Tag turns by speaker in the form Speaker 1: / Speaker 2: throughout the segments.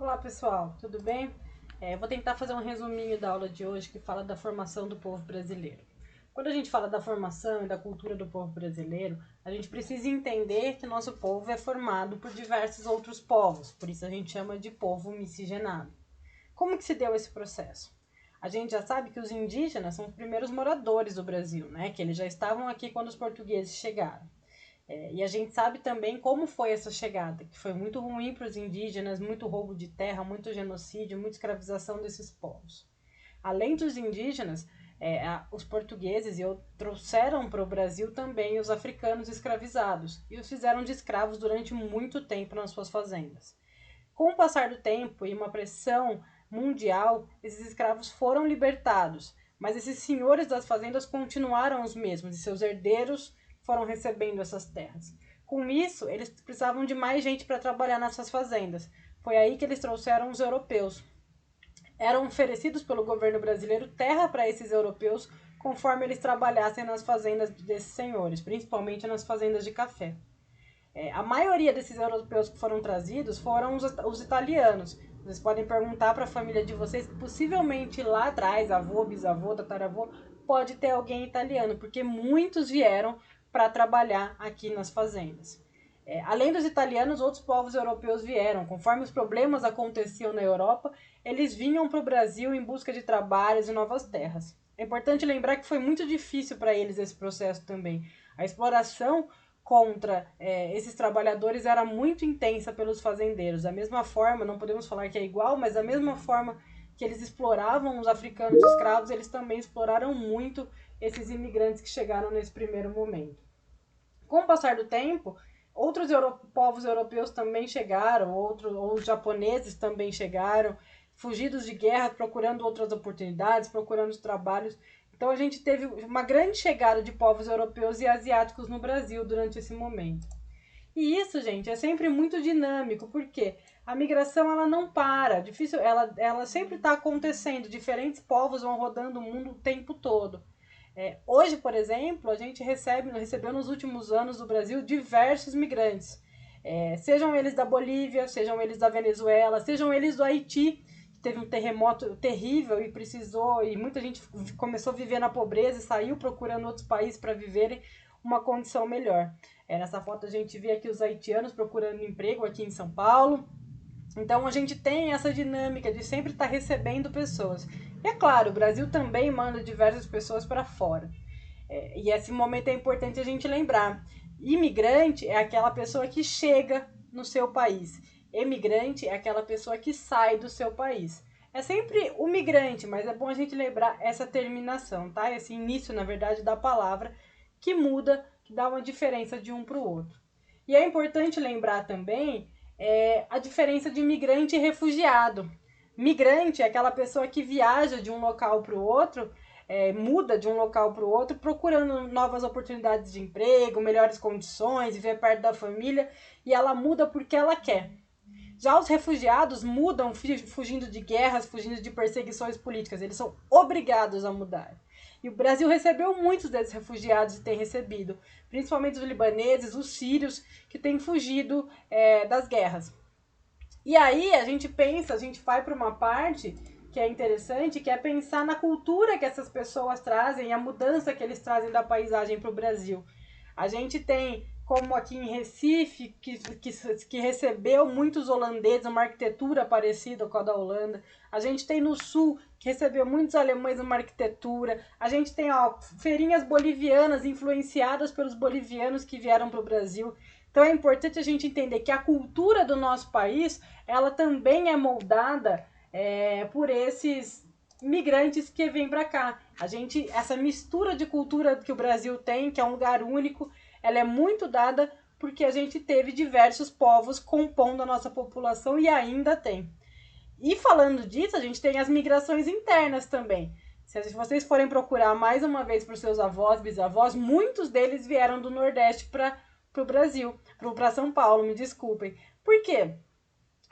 Speaker 1: Olá pessoal, tudo bem? Vou tentar fazer um resuminho da aula de hoje que fala da formação do povo brasileiro. Quando a gente fala da formação e da cultura do povo brasileiro, a gente precisa entender que nosso povo é formado por diversos outros povos, por isso a gente chama de povo miscigenado. Como que se deu esse processo? A gente já sabe que os indígenas são os primeiros moradores do Brasil, né? Que eles já estavam aqui quando os portugueses chegaram. E a gente sabe também como foi essa chegada, que foi muito ruim para os indígenas, muito roubo de terra, muito genocídio, muita escravização desses povos. Além dos indígenas, os portugueses trouxeram para o Brasil também os africanos escravizados e os fizeram de escravos durante muito tempo nas suas fazendas. Com o passar do tempo e uma pressão mundial, esses escravos foram libertados, mas esses senhores das fazendas continuaram os mesmos e seus herdeiros foram recebendo essas terras. Com isso, eles precisavam de mais gente para trabalhar nessas fazendas. Foi aí que eles trouxeram os europeus. Eram oferecidos pelo governo brasileiro terra para esses europeus conforme eles trabalhassem nas fazendas desses senhores, principalmente nas fazendas de café. A maioria desses europeus que foram trazidos foram os italianos. Vocês podem perguntar para a família de vocês, possivelmente lá atrás, avô, bisavô, tataravô, pode ter alguém italiano, porque muitos vieram para trabalhar aqui nas fazendas. Além dos italianos, outros povos europeus vieram. Conforme os problemas aconteciam na Europa, eles vinham para o Brasil em busca de trabalhos e novas terras. É importante lembrar que foi muito difícil para eles esse processo também. A exploração contra esses trabalhadores era muito intensa pelos fazendeiros. Da mesma forma, não podemos falar que é igual, mas da mesma forma que eles exploravam os africanos escravos, eles também exploraram muito esses imigrantes que chegaram nesse primeiro momento. Com o passar do tempo, outros povos europeus também chegaram, os japoneses também chegaram, fugidos de guerra, procurando outras oportunidades, procurando trabalhos. Então a gente teve uma grande chegada de povos europeus e asiáticos no Brasil durante esse momento. E isso, gente, é sempre muito dinâmico, porque a migração ela não para, difícil, ela sempre está acontecendo, diferentes povos vão rodando o mundo o tempo todo. Hoje, por exemplo, a gente recebeu nos últimos anos do Brasil diversos migrantes. Sejam eles da Bolívia, sejam eles da Venezuela, sejam eles do Haiti, que teve um terremoto terrível e precisou, e muita gente começou a viver na pobreza e saiu procurando outros países para viverem uma condição melhor. Nessa foto a gente vê aqui os haitianos procurando emprego aqui em São Paulo. Então a gente tem essa dinâmica de sempre estar recebendo pessoas. E é claro, o Brasil também manda diversas pessoas para fora. E esse momento é importante a gente lembrar. Imigrante é aquela pessoa que chega no seu país. Emigrante é aquela pessoa que sai do seu país. É sempre o migrante, mas é bom a gente lembrar essa terminação, tá? Esse início, na verdade, da palavra que muda, que dá uma diferença de um para o outro. E é importante lembrar também a diferença de migrante e refugiado. Migrante é aquela pessoa que viaja de um local para o outro, muda de um local para o outro, procurando novas oportunidades de emprego, melhores condições, viver perto da família, e ela muda porque ela quer. Já os refugiados mudam fugindo de guerras, fugindo de perseguições políticas, eles são obrigados a mudar. E o Brasil recebeu muitos desses refugiados e tem recebido, principalmente os libaneses, os sírios, que têm fugido das guerras. E aí a gente pensa, a gente vai para uma parte que é interessante, que é pensar na cultura que essas pessoas trazem e a mudança que eles trazem da paisagem para o Brasil. A gente tem, como aqui em Recife, que recebeu muitos holandeses, uma arquitetura parecida com a da Holanda. A gente tem no Sul, que recebeu muitos alemães, uma arquitetura. A gente tem feirinhas bolivianas influenciadas pelos bolivianos que vieram para o Brasil. Então é importante a gente entender que a cultura do nosso país, ela também é moldada por esses migrantes que vêm para cá. Essa mistura de cultura que o Brasil tem, que é um lugar único, ela é muito dada porque a gente teve diversos povos compondo a nossa população e ainda tem. E falando disso, a gente tem as migrações internas também. Se vocês forem procurar mais uma vez para os seus avós, bisavós, muitos deles vieram do Nordeste para o Brasil, para São Paulo, me desculpem. Por quê?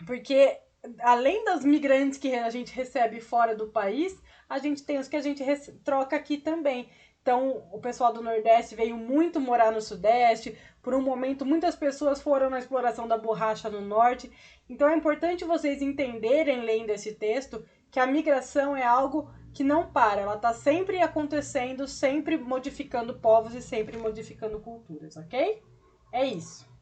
Speaker 1: Porque além das migrantes que a gente recebe fora do país, a gente tem os que a gente troca aqui também. Então, o pessoal do Nordeste veio muito morar no Sudeste. Por um momento, muitas pessoas foram na exploração da borracha no Norte. Então, é importante vocês entenderem, lendo esse texto, que a migração é algo que não para. Ela está sempre acontecendo, sempre modificando povos e sempre modificando culturas, ok? É isso.